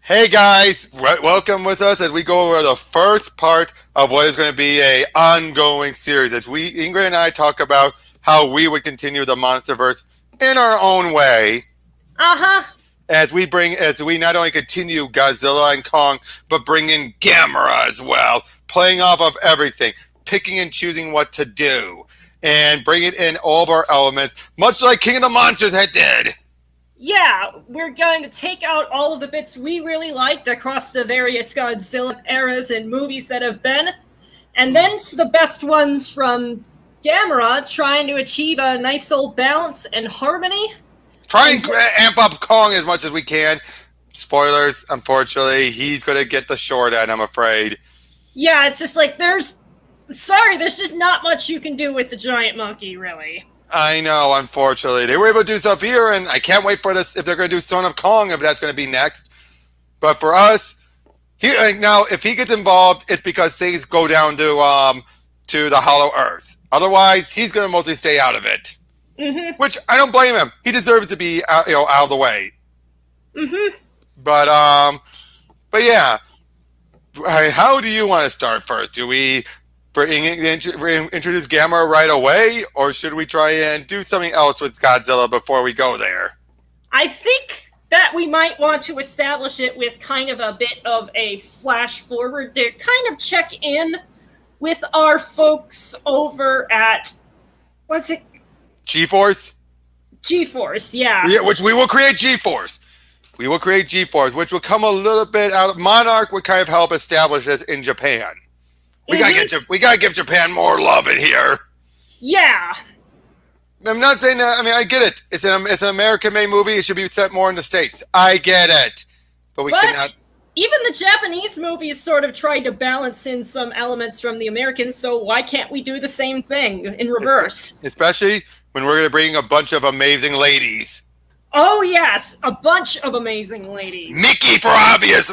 Hey guys, welcome with us as we go over the first part of what is going to be a ongoing series. As Ingrid and I talk about how we would continue the Monsterverse in our own way. Uh-huh. As we not only continue Godzilla and Kong, but bring in Gamera as well, playing off of everything, picking and choosing what to do, and bringing in all of our elements, much like King of the Monsters had did. Yeah, we're going to take out all of the bits we really liked across the various Godzilla eras and movies that have been, and then the best ones from Gamera, trying to achieve a nice old balance and harmony. Try and amp up Kong as much as we can. Spoilers, unfortunately, he's going to get the short end, I'm afraid. Yeah, it's just like, there's just not much you can do with the giant monkey, really. I know, unfortunately. They were able to do stuff here, and I can't wait for this, if they're going to do Son of Kong, if that's going to be next. But for us, now, if he gets involved, it's because things go down to the Hollow Earth. Otherwise, he's going to mostly stay out of it. Mm-hmm. Which, I don't blame him. He deserves to be out of the way. Mm-hmm. But yeah. How do you want to start first? Do we introduce Gamera right away, or should we try and do something else with Godzilla before we go there? I think that we might want to establish it with kind of a bit of a flash forward to kind of check in with our folks over at, what's it? G-Force? G-Force, yeah. Yeah, which we will create G-Force. We will create G-Force, which will come a little bit out of... Monarch would kind of help establish this in Japan. We gotta give Japan more love in here. Yeah. I'm not saying that. I mean, I get it. It's an American-made movie. It should be set more in the States. I get it, but we cannot. Even the Japanese movies sort of tried to balance in some elements from the Americans. So why can't we do the same thing in reverse? Especially when we're going to bring a bunch of amazing ladies. Oh yes, a bunch of amazing ladies. Mickey for obvious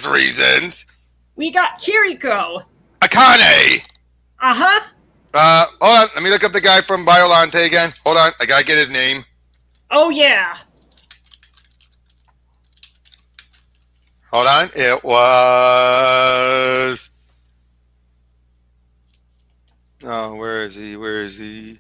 reasons. We got Kiriko. Akane. Uh-huh. Hold on. Let me look up the guy from Biolante again. Hold on. I gotta get his name. Oh, yeah. Hold on. It was... Oh, where is he? Where is he?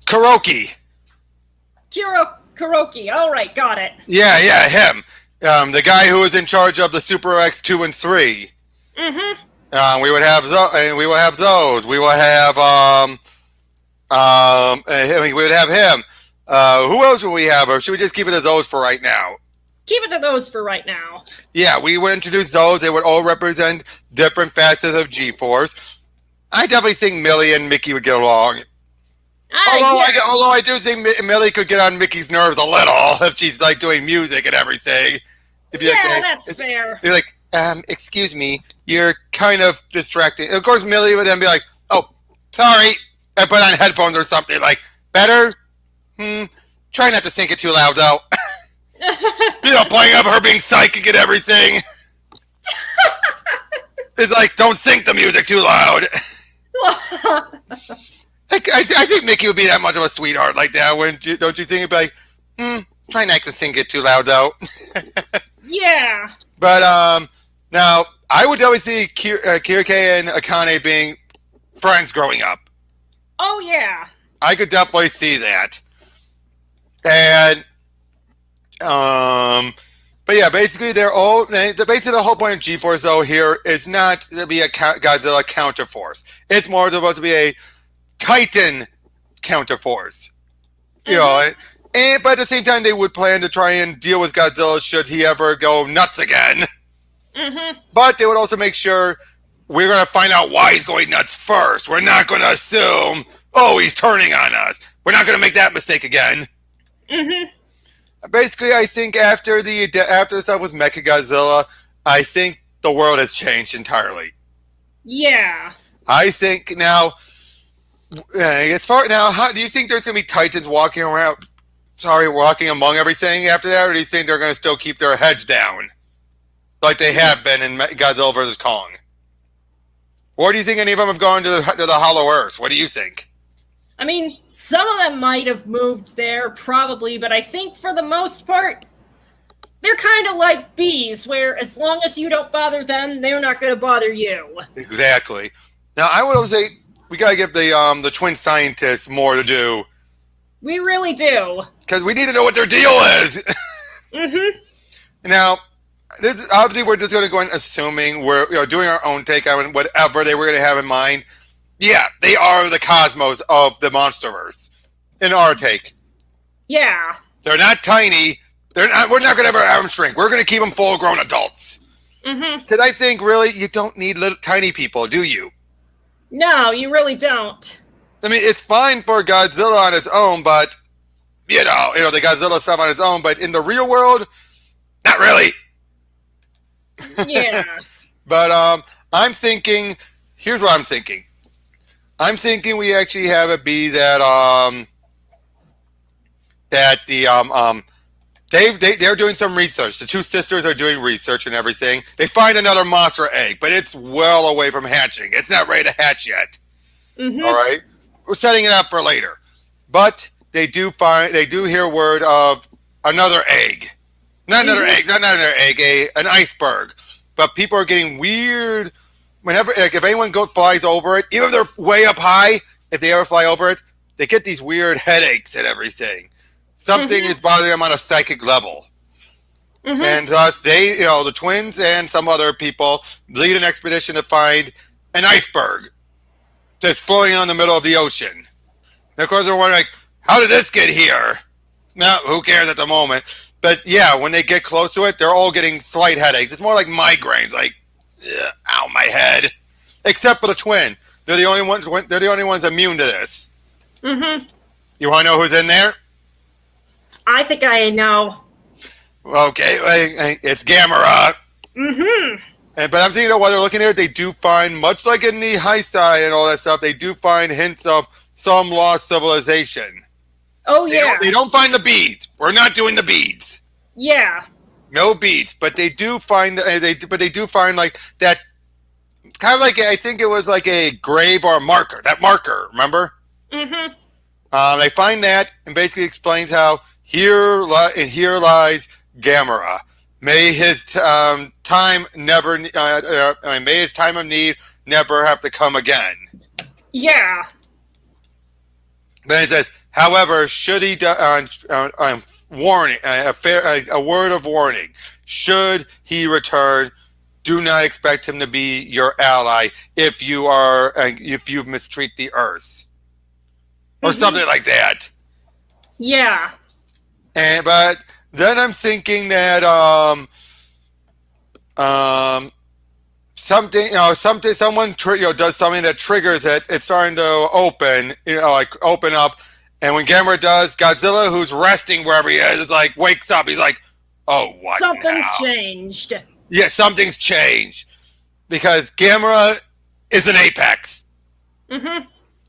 Kuroki. Kuroki. All right, got it. Yeah, him. The guy who was in charge of the Super X 2 and 3. Mm-hmm. We would have those. We will have we would have him. Who else would we have? Or should we just keep it as those for right now? Keep it to those for right now. Yeah, we would introduce those. They would all represent different facets of G-Force. I definitely think Millie and Mickey would get along. Although I do think Millie could get on Mickey's nerves a little if she's like doing music and everything. That's fair. You're like, excuse me, you're kind of distracting. And of course, Millie would then be like, oh, sorry, I put on headphones or something. Like, better? Try not to think it too loud, though. Playing up her being psychic and everything. It's like, don't think the music too loud. I think Mickey would be that much of a sweetheart like that. Don't you think? It'd be like, try not to think it too loud, though. Yeah. But now I would definitely see Kirike and Akane being friends growing up. Oh yeah. I could definitely see that. And but yeah, basically they're all. Basically, the whole point of G-Force though here is not to be a Godzilla counterforce. It's more supposed to be a Titan counterforce. You know. But at the same time, they would plan to try and deal with Godzilla should he ever go nuts again. Mm-hmm. But they would also make sure we're going to find out why he's going nuts first. We're not going to assume, oh, he's turning on us. We're not going to make that mistake again. Mm-hmm. Basically, I think after the stuff with Mechagodzilla, I think the world has changed entirely. Yeah. I think now, how do you think there's going to be Titans walking among everything after that, or do you think they're going to still keep their heads down like they have been in Godzilla vs. Kong? Or do you think any of them have gone to the Hollow Earth? What do you think? I mean, some of them might have moved there, probably, but I think for the most part, they're kind of like bees, where as long as you don't bother them, they're not going to bother you. Exactly. Now, I would say we got to give the twin scientists more to do. We really do. Because we need to know what their deal is. Mm-hmm. Now, obviously, we're just going to go in assuming we're doing our own take on whatever they were going to have in mind. Yeah, they are the cosmos of the Monsterverse, in our take. Yeah. They're not tiny. We're not going to ever have them shrink. We're going to keep them full-grown adults. Mm-hmm. Because I think, really, you don't need little tiny people, do you? No, you really don't. I mean, it's fine for Godzilla on its own, but, you know, the Godzilla stuff on its own, but in the real world, not really. Yeah. But I'm thinking, here's what I'm thinking. I'm thinking we actually have it be that they're doing some research. The two sisters are doing research and everything. They find another Mothra egg, but it's well away from hatching. It's not ready to hatch yet. Mm-hmm. All right, we're setting it up for later. But they do hear word of another egg. Not another egg, an iceberg. But people are getting weird. Whenever, like, if anyone flies over it, even if they're way up high, if they ever fly over it, they get these weird headaches and everything. Something is bothering them on a psychic level. Mm-hmm. And thus, they, the twins and some other people lead an expedition to find an iceberg that's floating on the middle of the ocean. And of course, they're wondering, like, how did this get here? No, who cares at the moment? But yeah, when they get close to it, they're all getting slight headaches. It's more like migraines, like, ow, my head. Except for the twin. They're the only ones immune to this. Mm-hmm. You want to know who's in there? I think I know. Okay, it's Gamera. Mm-hmm. But I'm thinking, while they're looking here, they do find, much like in the high side and all that stuff, they do find hints of some lost civilization. Oh, yeah. They don't find the beads. We're not doing the beads. Yeah. No beads, but they do find like that, kind of like, I think it was like a grave or a marker. That marker, remember? Mm-hmm. They find that and basically explains how here lies Gamera. May his time never. May his time of need never have to come again. Yeah. Then it says, however, should he warning, a word of warning. Should he return, do not expect him to be your ally if you've mistreat the Earth, or something like that. Yeah. But then I'm thinking that someone does something that triggers it. It's starting to open up. And when Gamera does, Godzilla, who's resting wherever he is, wakes up. He's like, oh, what? Something's now? changed. Yeah, something's changed. Because Gamera is an apex. Mm-hmm.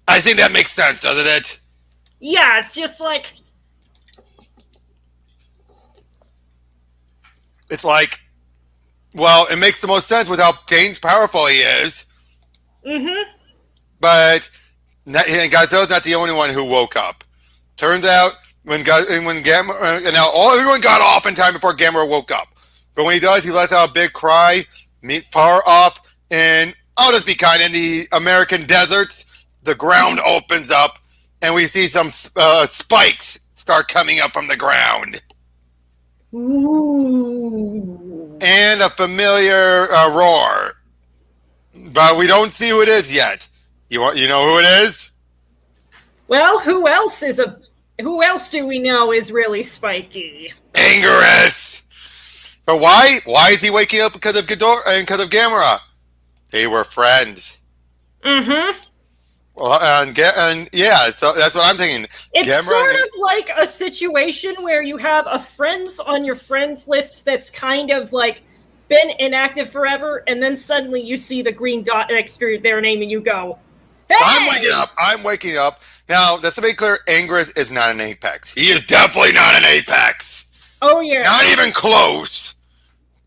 I think that makes sense, doesn't it? Yeah, it's just like... It's like, well, it makes the most sense with how powerful he is. Mm-hmm. But Godzilla's not the only one who woke up. Turns out, when Gamera, now everyone got off in time before Gamera woke up. But when he does, he lets out a big cry, far off, and I'll just be kind, in the American deserts, the ground opens up, and we see some spikes start coming up from the ground. Ooh. And a familiar roar. But we don't see who it is yet. You know who it is? Well, who else do we know is really spiky? Angerus. So why? Why is he waking up because of Gamera? They were friends. Mm-hmm. Well, and yeah, so that's what I'm thinking. It's sort of like a situation where you have a friends on your friends list that's kind of like been inactive forever, and then suddenly you see the green dot next to their name and you go, hey! I'm waking up. Now, just to be clear, Angerus is not an apex. He is definitely not an apex. Oh, yeah. Not even close.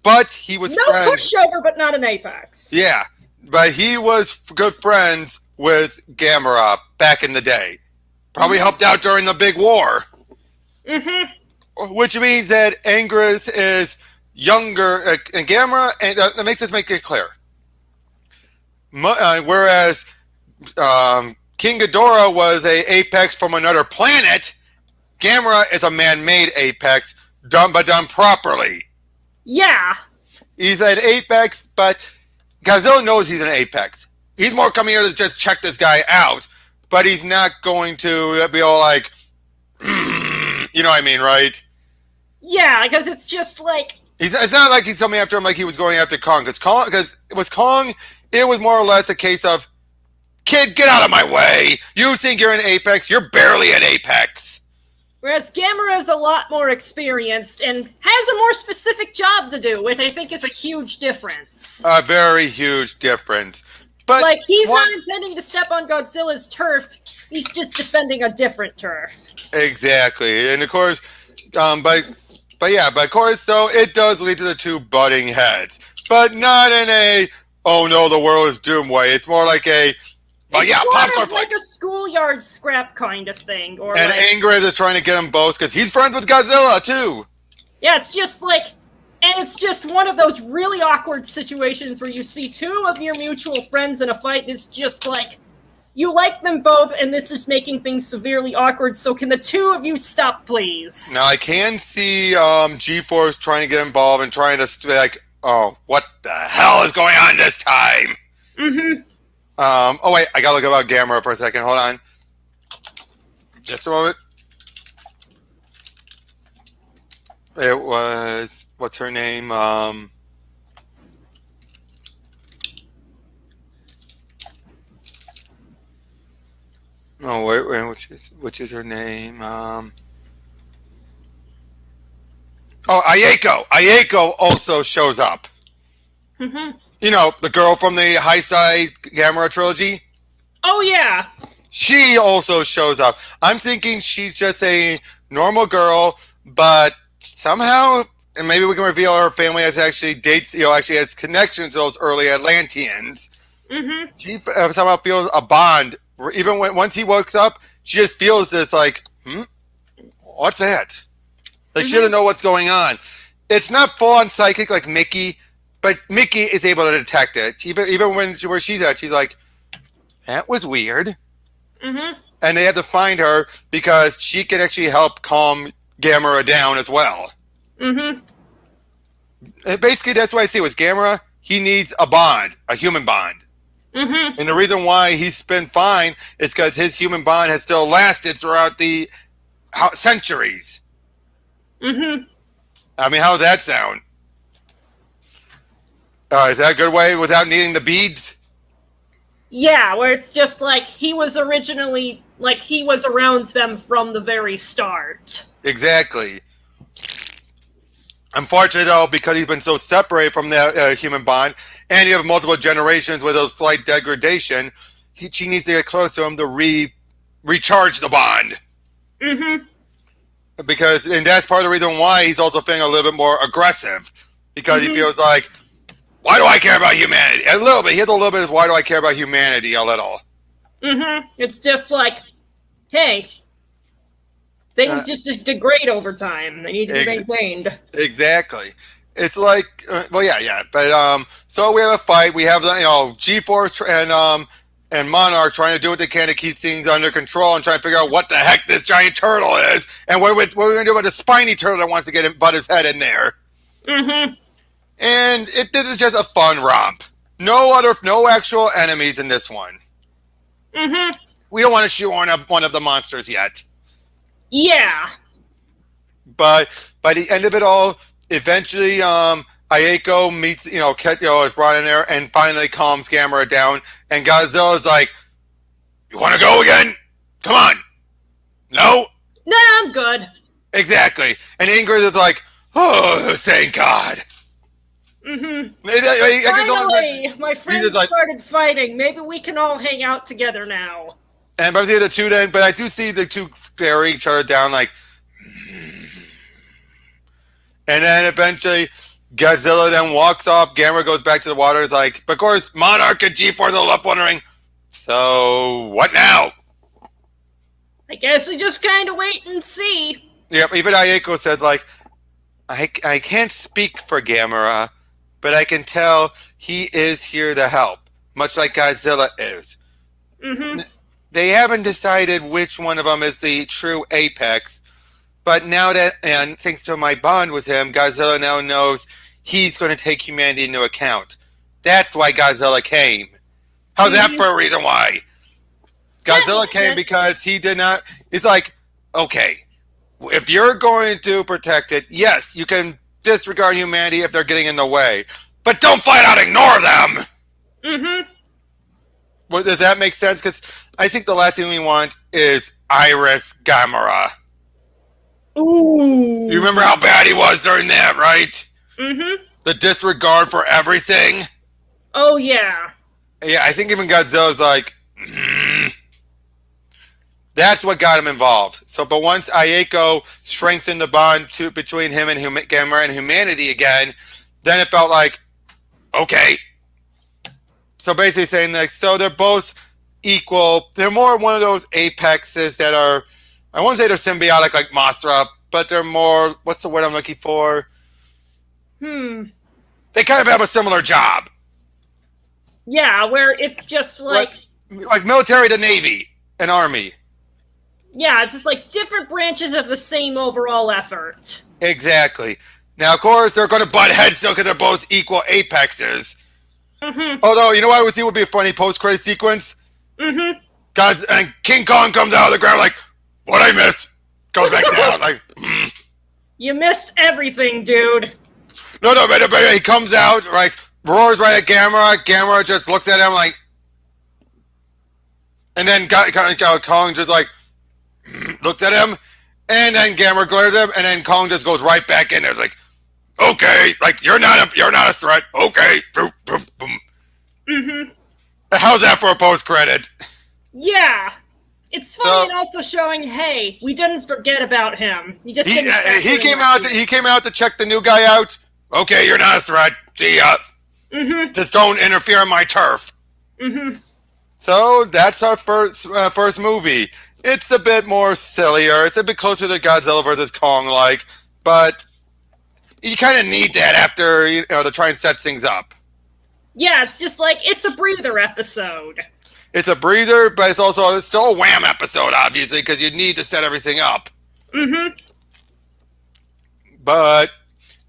But he was no pushover, but not an apex. Yeah. but he was good friends with Gamera back in the day. Probably helped out during the big war. Mm-hmm. Which means that Ingrid is younger, and Gamera, and let make it clear. Whereas King Ghidorah was a apex from another planet, Gamera is a man-made apex, done properly. Yeah. He's an apex, but Godzilla knows he's an apex. He's more coming here to just check this guy out, but he's not going to be all like, you know what I mean, right? Yeah, because it's just like... It's not like he's coming after him like he was going after Kong. Because it was Kong, it was more or less a case of, kid, get out of my way. You think you're an apex, you're barely an apex. Whereas Gamera is a lot more experienced and has a more specific job to do, which I think is a huge difference. A very huge difference. But like, he's not intending to step on Godzilla's turf, he's just defending a different turf. Exactly. And of course, but of course, though, it does lead to the two butting heads. But not in a, oh no, the world is doomed way. It's more like a, it's like a schoolyard scrap kind of thing. And Ingrid is trying to get them both because he's friends with Godzilla, too. Yeah, it's just like... And it's just one of those really awkward situations where you see two of your mutual friends in a fight, and it's just like, you like them both, and this is making things severely awkward, so can the two of you stop, please? Now, I can see G-Force trying to get involved and trying to be like, oh, what the hell is going on this time? Mm-hmm. Oh, wait, I gotta look about Gamera for a second. Hold on. Just a moment. It was... What's her name? Oh wait, which is her name? Oh, Ayako. Ayako also shows up. Mm-hmm. You know, the girl from the High Side Gamera trilogy. Oh yeah. She also shows up. I'm thinking she's just a normal girl, but somehow. And maybe we can reveal her family has actually dates, actually has connections to those early Atlanteans. Mm-hmm. She somehow feels a bond. Even once he wakes up, she just feels this like, what's that? Like she doesn't know what's going on. It's not full on psychic like Mickey, but Mickey is able to detect it. Even where she's at, she's like, that was weird. Mm-hmm. And they have to find her because she can actually help calm Gamera down as well. Mm-hmm. And basically, that's what I see with Gamera. He needs a bond, a human bond. Mm-hmm. And the reason why he's been fine is because his human bond has still lasted throughout the centuries. Mm-hmm. I mean, how does that sound? Is that a good way without needing the beads? Yeah, where it's just like he was originally, like he was around them from the very start. Exactly. Unfortunately, though, because he's been so separated from the human bond, and you have multiple generations with those slight degradation, she needs to get close to him to recharge the bond. Mm-hmm. And that's part of the reason why he's also feeling a little bit more aggressive. Because he feels like, why do I care about humanity? A little bit. He has a little bit of why do I care about humanity a little. Mm-hmm. It's just like, hey... Things just degrade over time. They need to be maintained. Exactly. It's like, But so we have a fight. We have G-Force and Monarch trying to do what they can to keep things under control and trying to figure out what the heck this giant turtle is and what are we going to do about the spiny turtle that wants to butt his head in there. Mm-hmm. And this is just a fun romp. No actual enemies in this one. Mm-hmm. We don't want to shoot one of the monsters yet. Yeah. But by the end of it all, eventually Ayako meets, is brought in there and finally calms Gamera down. And Godzilla's like, you want to go again? Come on. No? Nah, I'm good. Exactly. And Ingrid is like, oh, thank God. Mm-hmm. Finally, my friends started fighting. Maybe we can all hang out together now. And I see the two then, but I do see the two staring each other down like, and then eventually Godzilla then walks off. Gamera goes back to the water. It's like, of course, Monarch and G-Force are left wondering, so what now? I guess we just kind of wait and see. Yep, even Ayako says, like, I can't speak for Gamera, but I can tell he is here to help, much like Godzilla is. Mm-hmm. They haven't decided which one of them is the true apex, but now that, and thanks to my bond with him, Godzilla now knows he's going to take humanity into account. That's why Godzilla came. How's that for a reason why? Godzilla came because he did not... It's like, okay, if you're going to protect it, yes, you can disregard humanity if they're getting in the way, but don't flat out ignore them! Mm-hmm. Well, does that make sense? Because I think the last thing we want is Iris Gamera. Ooh. You remember how bad he was during that, right? Mm-hmm. The disregard for everything? Oh, yeah. Yeah, I think even Godzilla's like... That's what got him involved. So, but once Ayako strengthened the bond between him and Gamera and humanity again, then it felt like, okay. So basically saying like, so they're both equal. They're more one of those apexes that are, I won't say they're symbiotic like Mothra, but they're more, what's the word I'm looking for? They kind of have a similar job. Yeah, where it's just like military to Navy and Army. Yeah, it's just like different branches of the same overall effort. Exactly. Now, of course, they're going to butt heads still because they're both equal apexes. Mm-hmm. Although, you know what I would think would be a funny post-credit sequence? Mm-hmm. And King Kong comes out of the ground like, what'd I miss? Goes back down like, You missed everything, dude. No, but he comes out, like, roars right at Gamera. Gamera just looks at him like... And then Kong just like... looks at him, and then Gamera glares at him, and then Kong just goes right back in there. It's like, okay, like you're not a threat. Okay, boom, boom, boom. Mm-hmm. How's that for a post credit? Yeah, it's funny and also showing, hey, we didn't forget about him. He came out to check the new guy out. Okay, you're not a threat. See ya. Mm-hmm. Just don't interfere in my turf. Mm-hmm. So that's our first movie. It's a bit more sillier. It's a bit closer to Godzilla vs. Kong, like, but you kind of need that after, to try and set things up. Yeah, it's just like, it's a breather episode. It's a breather, but it's still a wham episode, obviously, because you need to set everything up. Mm-hmm. But,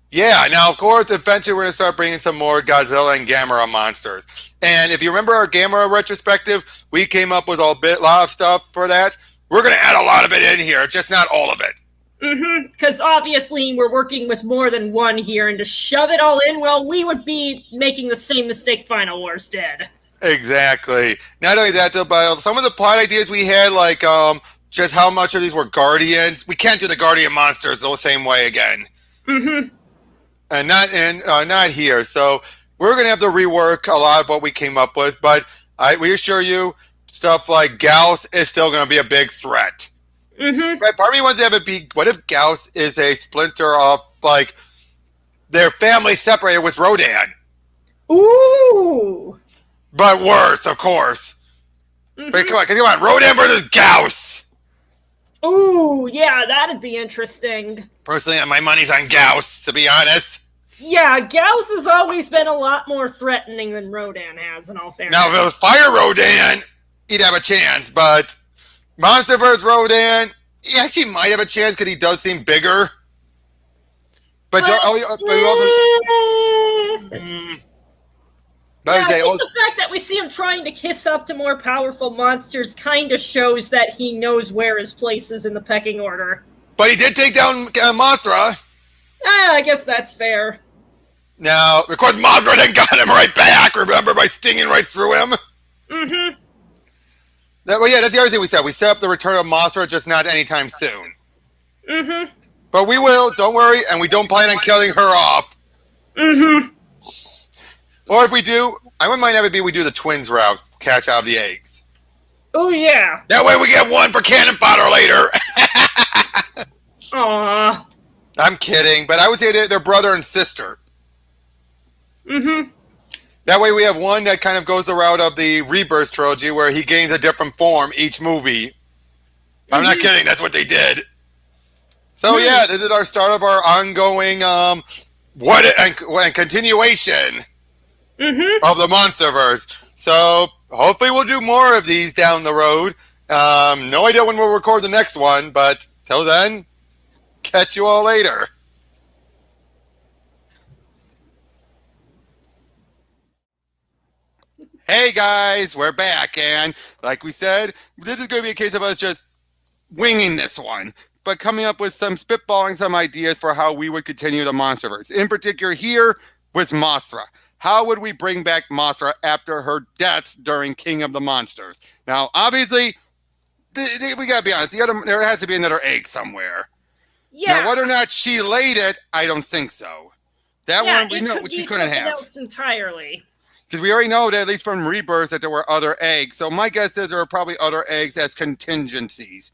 yeah, now, of course, eventually we're going to start bringing some more Godzilla and Gamera monsters. And if you remember our Gamera retrospective, we came up with a lot of stuff for that. We're going to add a lot of it in here, just not all of it. Mm-hmm, because obviously we're working with more than one here, and to shove it all in, well, we would be making the same mistake Final Wars did. Exactly. Not only that, though, but some of the plot ideas we had, like just how much of these were Guardians. We can't do the Guardian monsters the same way again. Mm-hmm. And not here. So we're going to have to rework a lot of what we came up with, but we assure you, stuff like Gauss is still going to be a big threat. Mm-hmm. Right? Part of me wants to have it be, what if Gauss is a splinter of, like, their family separated with Rodan? Ooh! But worse, of course. Mm-hmm. But come on, Rodan versus Gauss! Ooh, yeah, that'd be interesting. Personally, my money's on Gauss, to be honest. Yeah, Gauss has always been a lot more threatening than Rodan has, in all fairness. Now, if it was Fire Rodan, he'd have a chance, but Monsterverse Rodan, he actually might have a chance because he does seem bigger. But I think the fact that we see him trying to kiss up to more powerful monsters kind of shows that he knows where his place is in the pecking order. But he did take down Mothra. I guess that's fair. Now, of course, Mothra then got him right back, remember, by stinging right through him? Mm-hmm. That's the other thing we said. We set up the return of Mothra, just not anytime soon. Mm-hmm. But we will, don't worry, and we don't plan on killing her off. Mm-hmm. Or if we do, I wouldn't mind having it be we do the twins route, catch out of the eggs. Oh, yeah. That way we get one for cannon fodder later. Aww. I'm kidding, but I would say they're brother and sister. Mm-hmm. That way we have one that kind of goes the route of the Rebirth trilogy where he gains a different form each movie. I'm not kidding, that's what they did. So yeah, this is our start of our ongoing and continuation of the Monsterverse. So hopefully we'll do more of these down the road. No idea when we'll record the next one, but till then, catch you all later. Hey guys, we're back, and like we said, this is going to be a case of us just winging this one, but coming up with spitballing some ideas for how we would continue the Monsterverse. In particular here with Mothra. How would we bring back Mothra after her deaths during King of the Monsters? Now, obviously, we gotta be honest, there has to be another egg somewhere. Yeah. Now, whether or not she laid it, I don't think so. That one, we know she couldn't have. Else entirely. Because we already know that, at least from Rebirth, that there were other eggs. So my guess is there are probably other eggs as contingencies.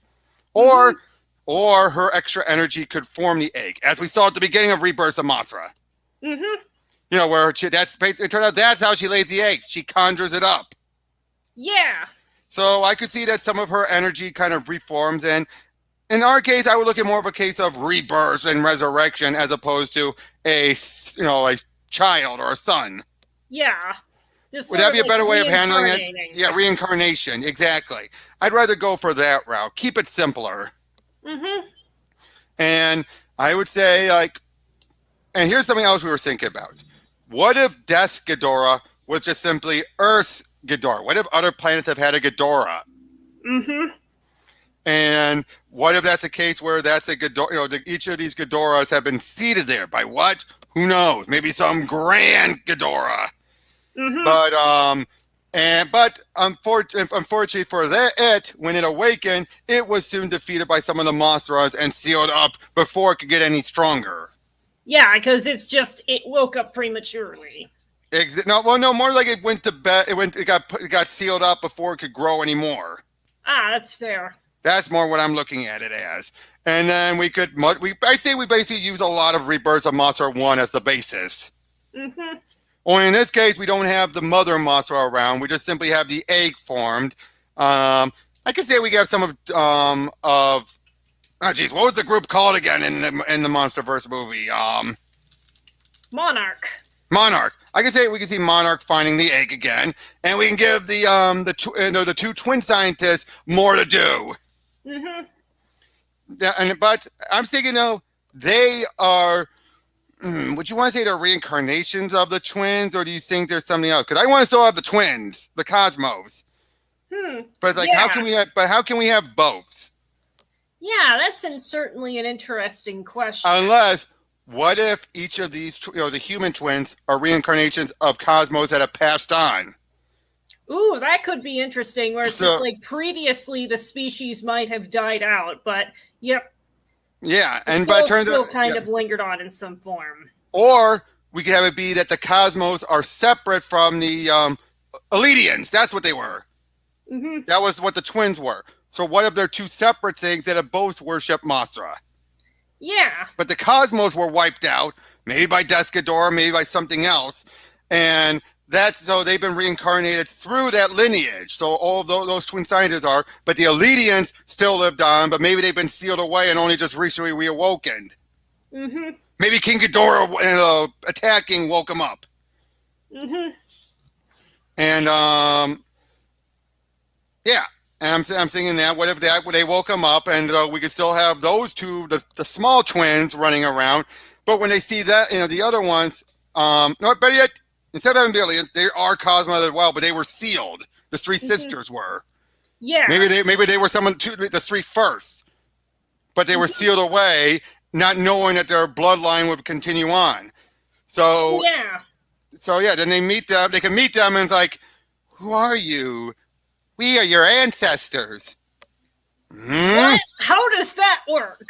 Or her extra energy could form the egg, as we saw at the beginning of Rebirth of Mothra. You know, where it turns out that's how she lays the eggs. She conjures it up. Yeah. So I could see that some of her energy kind of reforms. And in our case, I would look at more of a case of rebirth and resurrection as opposed to a child or a son. Yeah. Would that be a better way of handling it? Yeah, reincarnation. Exactly. I'd rather go for that route. Keep it simpler. And I would say, and here's something else we were thinking about. What if Death's Ghidorah was just simply Earth's Ghidorah? What if other planets have had a Ghidorah? And what if that's a case where that's a Ghidorah, each of these Ghidorahs have been seeded there by what? Who knows? Maybe some grand Ghidorah. But unfortunately for it, when it awakened, it was soon defeated by some of the Mothras and sealed up before it could get any stronger. Yeah, because it woke up prematurely. No, more like it went to bed. It got sealed up before it could grow anymore. Ah, that's fair. That's more what I'm looking at it as. And then I say we basically use a lot of Rebirth of Mothra 1 as the basis. Only in this case, we don't have the mother Mothra around. We just simply have the egg formed. I could say we got some what was the group called again in the Monsterverse movie? Monarch. I can say we can see Monarch finding the egg again, and we can give the two twin scientists more to do. But I'm thinking, they are. Would you want to say they're reincarnations of the twins, or do you think there's something else? Because I want to still have the twins, the Cosmos. But it's how can we have both? Yeah, that's certainly an interesting question. Unless, what if each of these, the human twins are reincarnations of Cosmos that have passed on? Ooh, that could be interesting. Where it's just previously the species might have died out, but yep. Yeah, but it turns out kind of lingered on in some form. Or we could have it be that the Cosmos are separate from the Eledians. That's what they were. That was what the twins were. So what if they're two separate things that have both worshipped Mothra? Yeah. But the Cosmos were wiped out, maybe by Death's Ghidorah, maybe by something else, and so they've been reincarnated through that lineage. So all of those twin scientists are, but the Eledians still lived on, but maybe they've been sealed away and only just recently reawoken. Maybe King Ghidorah attacking woke them up. And And I'm thinking that what if they woke them up and we could still have those two, the small twins running around, but when they see that, the other ones, better yet, instead of having the aliens, they are Cosmos as well, but they were sealed. The three sisters were. Yeah. Maybe they were the three first, but they were sealed away, not knowing that their bloodline would continue on. So then they meet them. They can meet them, and it's like, who are you? We are your ancestors. What? How does that work?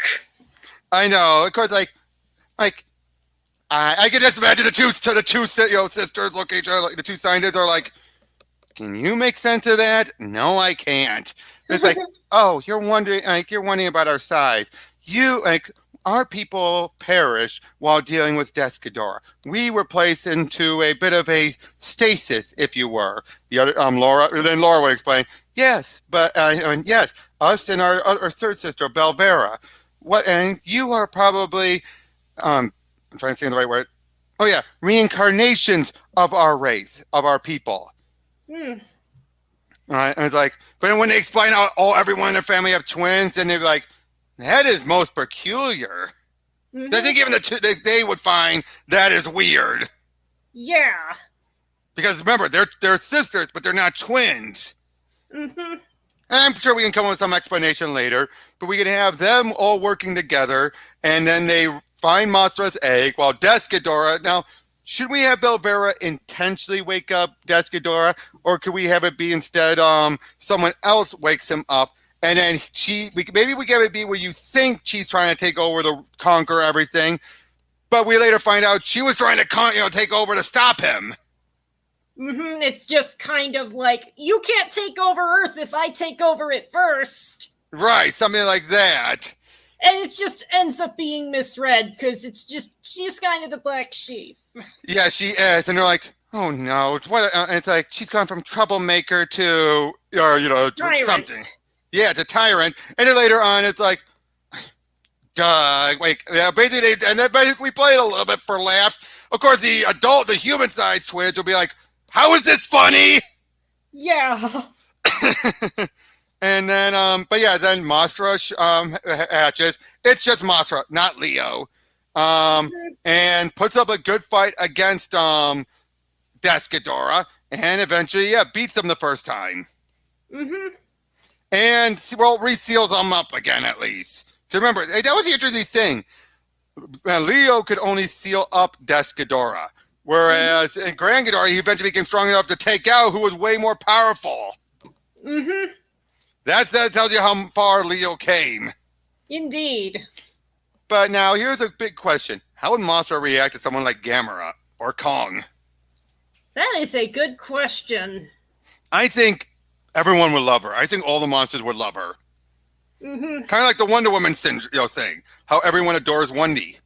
I know, of course. I can just imagine the two sisters look at each other. Like the two scientists are like, "Can you make sense of that?" No, I can't. It's like, oh, you're wondering about our size. our people perished while dealing with Descadora. We were placed into a bit of a stasis, if you were. The other, Laura would explain, yes, but yes, us and our third sister, Belvera. And you are probably, I'm trying to say the right word. Oh yeah, reincarnations of our race, of our people. Hmm. And it's like, but when they explain how everyone in their family have twins, then they're like, that is most peculiar. Mm-hmm. I think even they would find that is weird. Yeah. Because remember, they're sisters, but they're not twins. Mm-hmm. And I'm sure we can come up with some explanation later, but we can have them all working together, and then they find Mothra's egg while Descadora. Now, should we have Belvera intentionally wake up Descadora, or could we have it be instead someone else wakes him up? And then maybe we have it be where you think she's trying to take over to conquer everything, but we later find out she was trying to take over to stop him. Mm-hmm. It's just kind of like, you can't take over Earth if I take over it first. Right, something like that. And it just ends up being misread because she's kind of the black sheep. Yeah, she is, and they're like, oh no, it's like she's gone from troublemaker to Tyrant. Something. Yeah, to tyrant, and then later on, it's like, basically, and then basically we play it a little bit for laughs. Of course, the human-sized twins will be like, how is this funny? Yeah. And then, then Mothra hatches. It's just Mothra, not Leo, and puts up a good fight against Descadora, and eventually, beats them the first time. Mm-hmm. And, reseals them up again, at least. Because remember, that was the interesting thing. Leo could only seal up Descadora, whereas in Grand Ghidorah, he eventually became strong enough to take out who was way more powerful. Mm-hmm. That tells you how far Leo came. Indeed. But now, here's a big question. How would Mothra react to someone like Gamera or Kong? That is a good question. I think everyone would love her. I think all the monsters would love her. Mm-hmm. Kind of like the Wonder Woman thing, how everyone adores Wendy.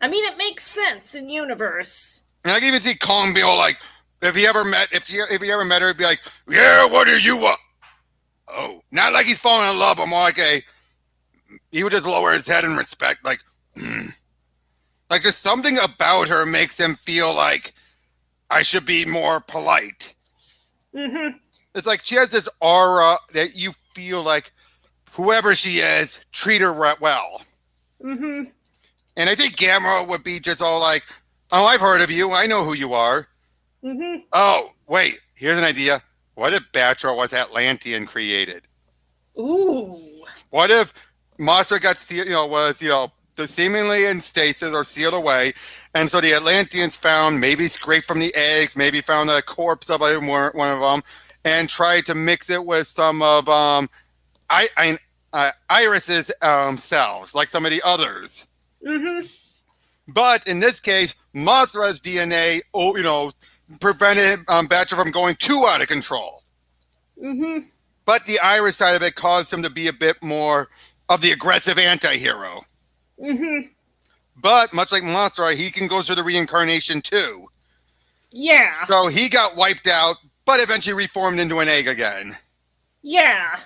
I mean, it makes sense in universe. And I can even see Kong be all like, if he ever met her, he'd be like, yeah, what do you want? Oh, not like he's falling in love, but more like he would just lower his head in respect, like there's something about her makes him feel like I should be more polite. Mm-hmm. It's like she has this aura that you feel like whoever she is, treat her well. Mm-hmm. And I think Gamera would be just all like, oh, I've heard of you. I know who you are. Mm-hmm. Oh, wait, here's an idea. What if Batra was Atlantean created? Ooh. What if Mothra got seemingly in stasis or sealed away, and so the Atlanteans found, maybe scraped from the eggs, maybe found a corpse of one of them, and tried to mix it with some of Iris's cells, like some of the others. Mm-hmm. But in this case, Mothra's DNA, prevented Batra from going too out of control. Mm-hmm. But the Iris side of it caused him to be a bit more of the aggressive anti-hero. Mm-hmm. But much like Mothra, he can go through the reincarnation too. Yeah. So he got wiped out, but eventually reformed into an egg again. Yeah.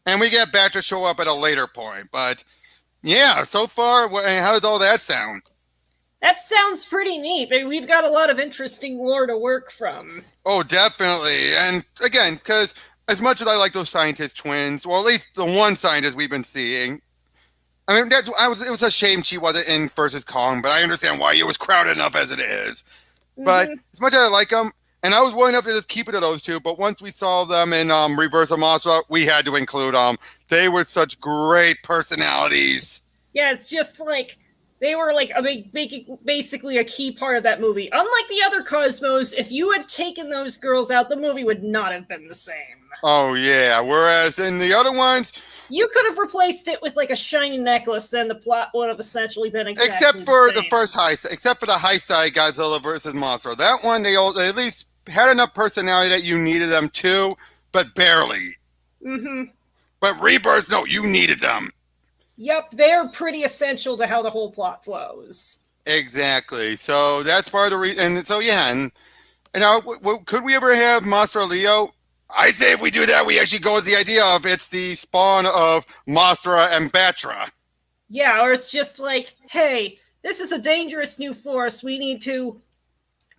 And we get Batra show up at a later point. But yeah, so far, how does all that sound? That sounds pretty neat. We've got a lot of interesting lore to work from. Oh, definitely. And again, because as much as I like those scientist twins, well, at least the one scientist we've been seeing, I mean, it was a shame she wasn't in versus Kong, but I understand why it was crowded enough as it is. Mm-hmm. But as much as I like them, and I was willing enough to just keep it to those two, but once we saw them in Rebirth of Mothra, we had to include them. They were such great personalities. Yeah, it's just like, they were like basically a key part of that movie. Unlike the other Cosmos, if you had taken those girls out, the movie would not have been the same. Oh, yeah. Whereas in the other ones, you could have replaced it with like a shiny necklace, and the plot would have essentially been exactly except for the same. except for the high side Godzilla versus Mothra. That one, they at least had enough personality that you needed them too, but barely. Mm-hmm. But Rebirth, no, you needed them. Yep, they're pretty essential to how the whole plot flows. Exactly. So that's part of the reason. And so yeah, and now could we ever have Mothra Leo? I say if we do that, we actually go with the idea of it's the spawn of Mothra and Batra. Yeah, or it's just like, hey, this is a dangerous new force. We need to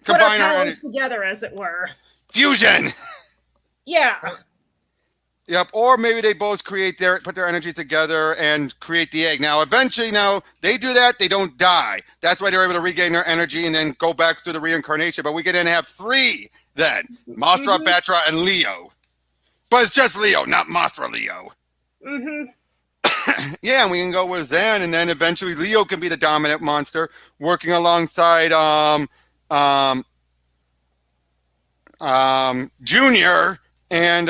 put our powers together, as it were. Fusion. Yeah. Yep. Or maybe they both put their energy together and create the egg. Now, eventually, they do that. They don't die. That's why they're able to regain their energy and then go back through the reincarnation. But we can then have 3 then: Mothra, Batra, and Leo. But it's just Leo, not Mothra Leo. Yeah, and we can go with that, and then eventually Leo can be the dominant monster, working alongside Junior and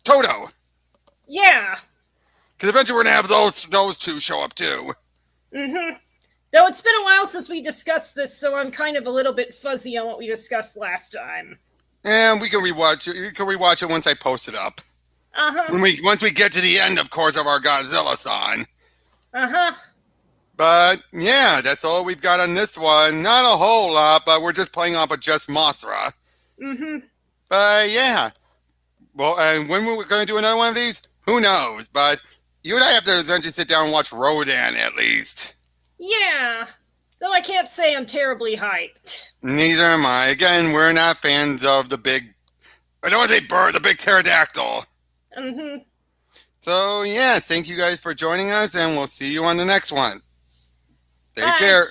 Toto. Yeah. Because eventually we're gonna have those 2 show up too. Though it's been a while since we discussed this, so I'm kind of a little bit fuzzy on what we discussed last time. And we can rewatch it. You can rewatch it once I post it up. Once we get to the end, of course, of our Godzilla-thon. But yeah, that's all we've got on this one. Not a whole lot, but we're just playing off of just Mothra. But yeah. Well, and when we're going to do another one of these, who knows? But you and I have to eventually sit down and watch Rodan at least. Yeah. Though I can't say I'm terribly hyped. Neither am I. Again, we're not fans of the big, I don't want to say bird, the big pterodactyl. So yeah, thank you guys for joining us, and we'll see you on the next one. Take care.